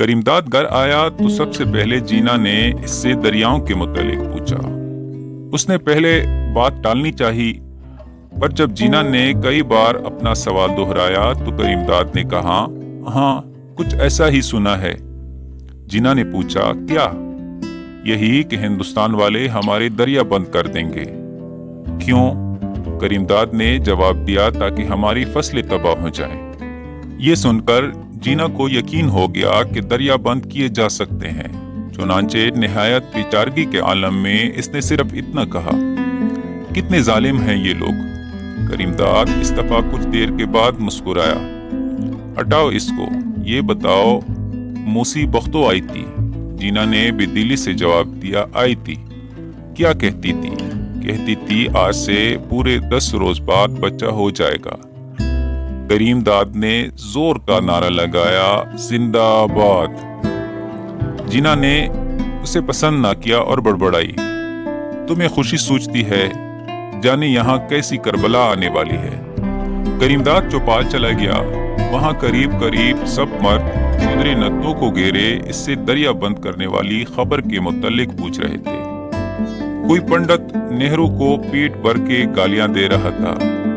کریم داد گھر آیا تو سب سے پہلے جینا نے اس سے دریاؤں کے متعلق پوچھا۔ اس نے پہلے بات ٹالنی چاہی، پر جب جینا نے کئی بار اپنا سوال دہرایا تو کریم داد نے کہا، ہاں کچھ ایسا ہی سنا ہے۔ جینا نے پوچھا، کیا؟ یہی کہ ہندوستان والے ہمارے دریا بند کر دیں گے۔ کیوں؟ کریم داد نے جواب دیا، تاکہ ہماری فصلیں تباہ ہو جائیں۔ یہ سن کر جینا کو یقین ہو گیا کہ دریا بند کیے جا سکتے ہیں، چنانچہ نہایت بے چارگی کے عالم میں اس نے صرف اتنا کہا، کتنے ظالم ہیں یہ لوگ۔ کریم داد اس دفعہ کچھ دیر کے بعد مسکرایا، ہٹاؤ اس کو، یہ بتاؤ موسی بختو آئی تھی؟ جینا نے بے دلی سے جواب دیا، آئی تھی۔ کیا کہتی تھی؟ کہتی تھی آج سے پورے 10 روز بعد بچہ ہو جائے گا۔ کریم داد نے زور کا نعرہ لگایا، زندہ باد۔ جینا نے اسے پسند نہ کیا اور بڑبڑائی، تمہیں خوشی سوچتی ہے، جانے یہاں کیسی کربلا آنے والی ہے۔ کریم داد چوپال چلا گیا۔ وہاں قریب سب مرد چودھری نتو کو گھیرے اس سے دریا بند کرنے والی خبر کے متعلق پوچھ رہے تھے۔ کوئی پنڈت نہرو کو پیٹ بھر کے گالیاں دے رہا تھا،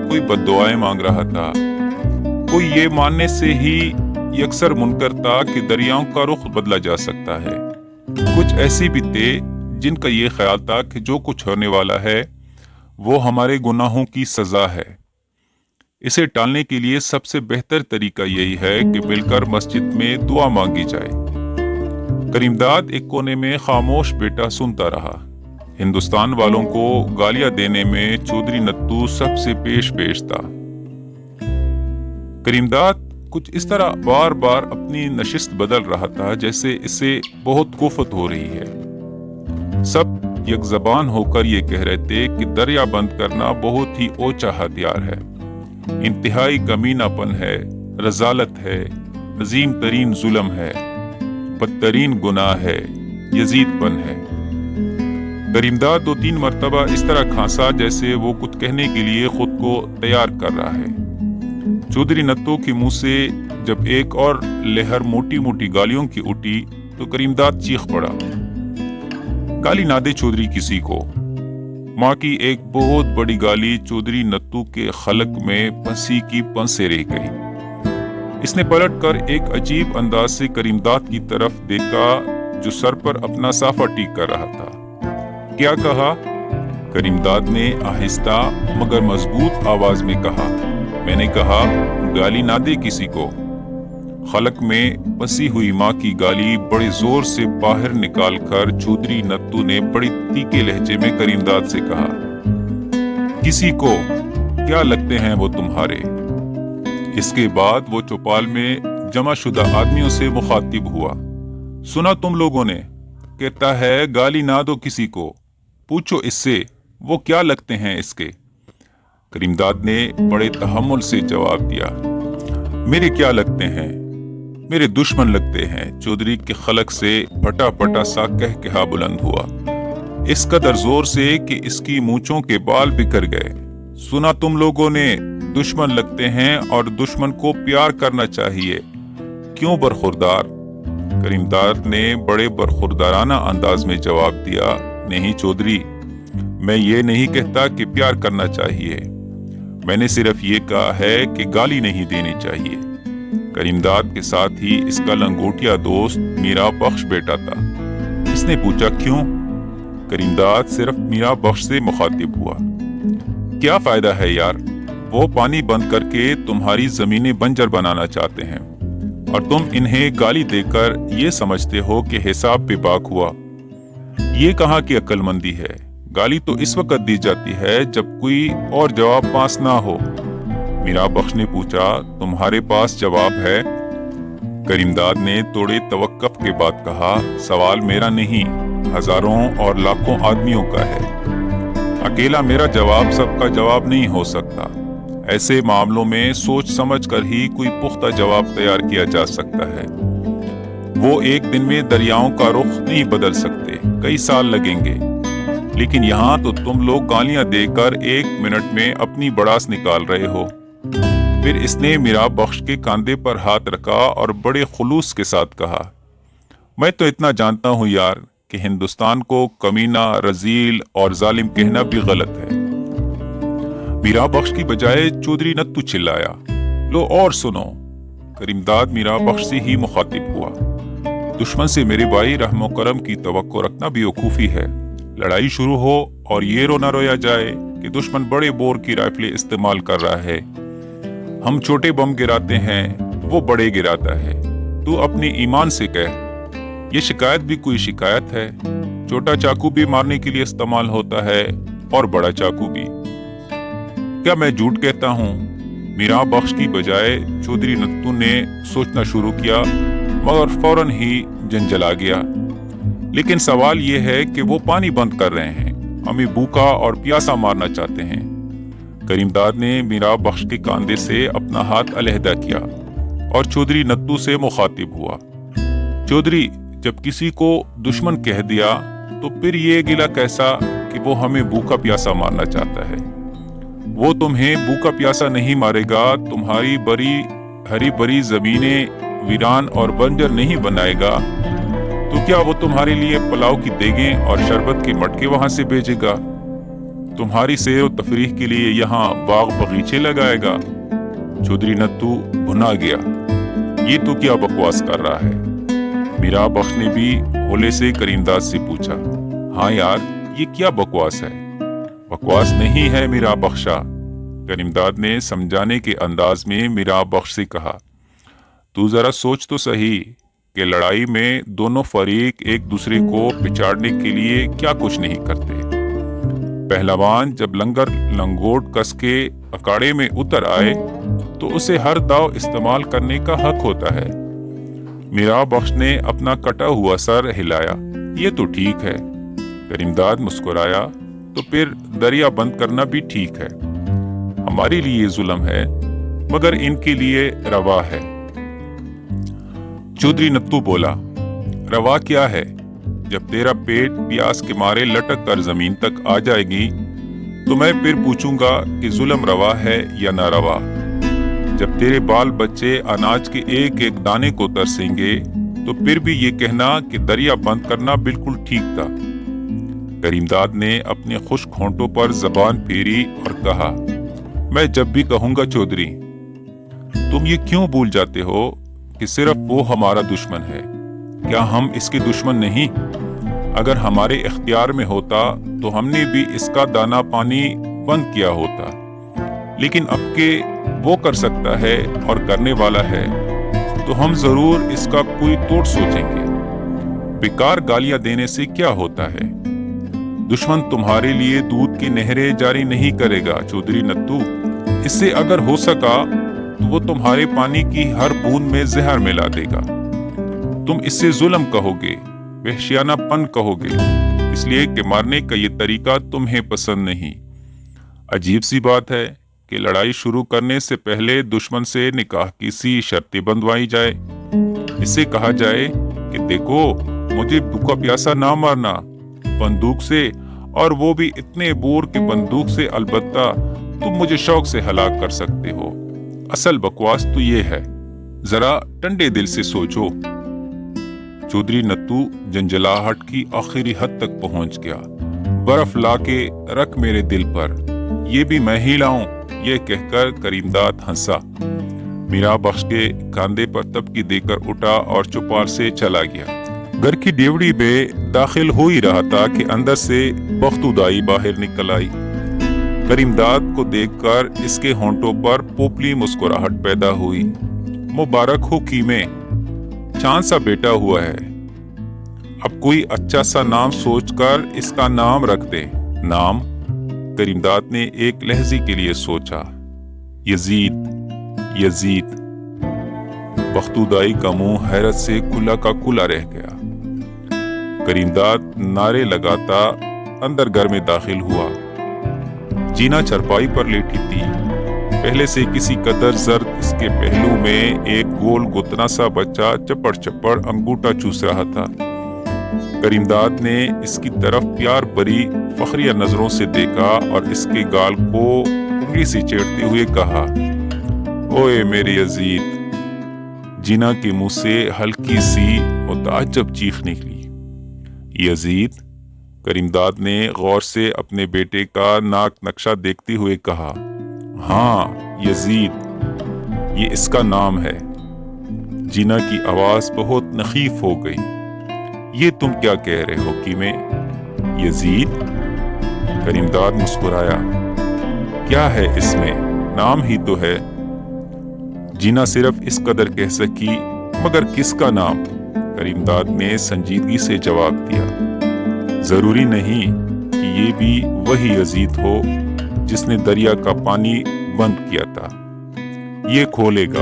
کوئی بددعائیں مانگ رہا تھا، کوئی یہ ماننے سے ہی یکسر منکر تھا کہ دریاؤں کا رخ بدلا جا سکتا ہے۔ کچھ ایسی بھی تھے جن کا یہ خیال تھا کہ جو کچھ ہونے والا ہے وہ ہمارے گناہوں کی سزا ہے۔ اسے ٹالنے کے لیے سب سے بہتر طریقہ یہی ہے کہ مل کر مسجد میں دعا مانگی جائے۔ کریم داد ایک کونے میں خاموش بیٹا سنتا رہا۔ ہندوستان والوں کو گالیاں دینے میں چودھری نتو سب سے پیش تھا۔ کریم داد کچھ اس طرح بار بار اپنی نشست بدل رہا تھا جیسے اسے بہت کوفت ہو رہی ہے۔ سب یک زبان ہو کر یہ کہہ رہے تھے کہ دریا بند کرنا بہت ہی اوچا ہتھیار ہے، انتہائی کمینہ پن ہے، رذالت ہے، عظیم ترین ظلم ہے، بدترین گناہ ہے، یزید پن ہے۔ کریم داد 2-3 مرتبہ اس طرح کھانسا جیسے وہ کچھ کہنے کے لیے خود کو تیار کر رہا ہے۔ چودھری نتو کے منہ سے جب ایک اور لہر موٹی موٹی گالیوں کی اٹھی تو کریم داد چیخ پڑا، گالی نہ دے چودھری کسی کو۔ ماں کی ایک بہت بڑی گالی چودھری نتو کے خلق میں پھنسی کی پھنسے رہ گئی۔ اس نے پلٹ کر ایک عجیب انداز سے کریم داد کی طرف دیکھا جو سر پر اپنا صافہ ٹیک کر رہا تھا۔ کیا کہا؟ کریم داد نے آہستہ مگر مضبوط آواز میں کہا، میں نے کہا گالی نہ دے کسی کو۔ خلق میں پھنسی ہوئی ماں کی گالی بڑے زور سے باہر نکال کر چودھری نتو نے بڑی تیکھے لہجے میں کریم داد سے کہا، کسی کو؟ کیا لگتے ہیں وہ تمہارے؟ اس کے بعد وہ چوپال میں جمع شدہ آدمیوں سے مخاطب ہوا، سنا تم لوگوں نے؟ کہتا ہے گالی نہ دو کسی کو، پوچھو اس سے وہ کیا لگتے ہیں اس کے۔ کریم داد نے بڑے تحمل سے جواب دیا، میرے کیا لگتے ہیں؟ میرے دشمن لگتے ہیں۔ چودھری کے خلق سے پھٹا پھٹا سا کہا بلند ہوا، اس قدر زور سے کہ اس کی مونچھوں کے بال بکھر گئے۔ سنا تم لوگوں نے؟ دشمن لگتے ہیں اور دشمن کو پیار کرنا چاہیے، کیوں برخوردار؟ کریم داد نے بڑے برخوردارانہ انداز میں جواب دیا، نہیں چودھری، میں یہ نہیں کہتا کہ پیار کرنا چاہیے، میں نے صرف یہ کہا ہے کہ گالی نہیں دینی چاہیے۔ کریم داد کے ساتھ ہی اس کا لنگوٹیا دوست میرا بخش بیٹا تھا۔ اس نے پوچھا، کیوں؟ کریم داد صرف میرا بخش سے مخاطب ہوا، کیا فائدہ ہے یار، وہ پانی بند کر کے تمہاری زمینیں بنجر بنانا چاہتے ہیں اور تم انہیں گالی دے کر یہ سمجھتے ہو کہ حساب بے باک ہوا۔ یہ کہاں کی عقل مندی ہے؟ گالی تو اس وقت دی جاتی ہے جب کوئی اور جواب پاس نہ ہو۔ میرا بخش نے پوچھا، تمہارے پاس جواب ہے؟ کریم داد نے تھوڑے توقف کے بعد کہا، سوال میرا نہیں، ہزاروں اور لاکھوں آدمیوں کا ہے، اکیلا میرا جواب سب کا جواب نہیں ہو سکتا۔ ایسے معاملوں میں سوچ سمجھ کر ہی کوئی پختہ جواب تیار کیا جا سکتا ہے۔ وہ ایک دن میں دریاؤں کا رخ نہیں بدل سکتے، کئی سال لگیں گے، لیکن یہاں تو تم لوگ گالیاں دے کر 1 منٹ میں اپنی بڑاس نکال رہے ہو۔ پھر اس نے میرا بخش کے کاندھے پر ہاتھ رکھا اور بڑے خلوص کے ساتھ کہا، मैं तो इतना जानता हूँ यार कि हिंदुस्तान को कमीना, रजील और जालिम कहना भी गलत है। मीरा बख्श की बजाय चौधरी नत्तू चिल्लाया, लो और सुनो। करीमदाद मीरा बख्श से ही मुखातिब हुआ। दुश्मन से मेरे भाई रहमो करम की तवक्को रखना बेवकूफ़ी है। लड़ाई शुरू हो और ये रो ना रोया जाए कि दुश्मन बड़े बोर की राइफलें इस्तेमाल कर रहा है। हम छोटे बम गिराते हैं, वो बड़े गिराता है। तू अपनी ईमान से कह, ये शिकायत भी कोई शिकायत है? छोटा चाकू भी मारने के लिए इस्तेमाल होता है और बड़ा चाकू भी। क्या मैं झूठ कहता हूँ? मीरा बख्श की बजाय चौधरी नत्तू ने सोचना शुरू किया, मगर फौरन ही जंजला गया। लेकिन सवाल ये है कि वो पानी बंद कर रहे हैं, हमें भूखा और प्यासा मारना चाहते हैं। करीमदाद ने मीरा बख्श के कांधे से अपना हाथ अलहदा किया और चौधरी नत्तू से मुखातिब हुआ। चौधरी, जब किसी को दुश्मन कह दिया तो फिर ये गिला कैसा कि वो हमें भूखा प्यासा मारना चाहता है? वो तुम्हें भूखा प्यासा नहीं मारेगा, तुम्हारी बड़ी हरी भरी जमीनें वीरान और बंजर नहीं बनाएगा। तो क्या वो तुम्हारे लिए पुलाव की देगें और शरबत के मटके वहां से भेजेगा? तुम्हारी सैर व तफरीह के लिए यहाँ बाग बगीचे लगाएगा? चौधरी नत्तू भुना गया। ये तो क्या बकवास कर रहा है? मीरा बख्श ने भी होले से करीमदाद से पूछा, हाँ यार, ये क्या बकवास है? बकवास नहीं है मीरा बख्शा। करीमदाद ने समझाने के अंदाज में मीरा बख्श से कहा, तू जरा सोच तो सही कि लड़ाई में दोनों फरीक एक दूसरे को पिछाड़ने के लिए क्या कुछ नहीं करते। पहलवान जब लंगर लंगोट कस के अखाड़े में उतर आए तो उसे हर दाव इस्तेमाल करने का हक होता है। मीरा बख्श ने अपना कटा हुआ सर हिलाया, ये तो ठीक है। करीमदाद मुस्कुराया, तो फिर दरिया बंद करना भी ठीक है। हमारे लिए जुल्म है मगर इनके लिए रवा है। चौधरी नत्तू बोला, रवा क्या है? जब तेरा पेट प्यास के मारे लटक कर जमीन तक आ जाएगी तो मैं फिर पूछूंगा कि जुल्म रवा है या ना रवा। जब तेरे बाल बच्चे अनाज के एक एक दाने को तरसेंगे तो फिर भी ये कहना कि दरिया बंद करना बिल्कुल ठीक था। करीमदाद ने अपने खुश्क होंठों पर जबान फेरी और कहा, मैं जब भी कहूंगा चौधरी। तुम ये क्यों भूल जाते हो कि सिर्फ वो हमारा दुश्मन है? क्या हम इसके दुश्मन नहीं? अगर हमारे इख्तियार में होता तो हमने भी इसका दाना पानी बंद किया होता। लेकिन अब के वो कर सकता है और करने वाला है तो हम जरूर इसका कोई तोड़ सोचेंगे। बेकार गालियां देने से क्या होता है? दुश्मन तुम्हारे लिए दूध की नहरें जारी नहीं करेगा चौधरी नत्तू। इससे अगर हो सका तो वो तुम्हारे पानी की हर बूंद में जहर मिला देगा। तुम इससे जुल्म कहोगे, वहशियानापन कहोगे, इसलिए कि मारने का ये तरीका तुम्हें पसंद नहीं। अजीब सी बात है कि लड़ाई शुरू करने से पहले दुश्मन से निकाह की सी शर्तें बंधवाई जाए। इससे कहा जाए कि देखो, मुझे भूखा प्यासा ना मारना, बंदूक से, और वो भी इतने बोर के बंदूक से अलबत्ता तुम मुझे शौक से हलाक कर सकते हो। असल बकवास तो ये है, जरा ठंडे दिल से सोचो। चौधरी नत्तू जंजलाहट की आखिरी हद तक पहुंच गया। बर्फ लाके रख मेरे दिल पर, ये भी मैं ही लाऊं, ये कहकर करीमदाद हंसा। मीरा बख्श के कंधे पर तबकी देकर उठा और चुपार से चला गया। घर की डेवड़ी में दाखिल हो ही रहा था कि अंदर से बख्तुदाई बाहर निकल आई। करीमदाद को देखकर इसके होंठों पर पोपली मुस्कुराहट पैदा हुई। मुबारक हो कीमे, चांद सा बेटा हुआ है। अब कोई अच्छा सा नाम सोचकर इसका नाम रख दे। नाम? करीमदाद ने एक लहजे के लिए सोचा। Yazid, Yazid. बख्तुदाई का मुंह हैरत से खुला का खुला रह गया। करीमदाद नारे लगाता अंदर घर में दाखिल हुआ। जीना चरपाई पर लेटी थी। पहले से किसी कदर जर्द इसके पहलू में एक गोल गुतना सा बच्चा चपड़ चपड़ अंगूठा चूस रहा था। करीमदाद ने इसकी तरफ प्यार भरी फखरिया नजरों से देखा और इसके गाल को उंगली से छेड़ते हुए कहा, ओए मेरी अजीज, जीना के मुंह से हल्की सी मुताज्जब चीख निकली। यजीद, करीमदाद ने गौर से अपने बेटे का नाक नक्शा देखते हुए कहा, हाँ यजीद, ये इसका नाम है। जीना की आवाज बहुत नखीफ हो गई। ये तुम क्या कह रहे हो कीमे? यजीद, करीमदाद मुस्कुराया, क्या है इसमें, नाम ही तो है। जीना सिर्फ इस कदर कह सकी, मगर किसका नाम? करीमदाद ने संजीदगी से जवाब दिया, जरूरी नहीं कि ये भी वही यजीद हो जिसने दरिया का पानी बंद किया था। ये खोलेगा।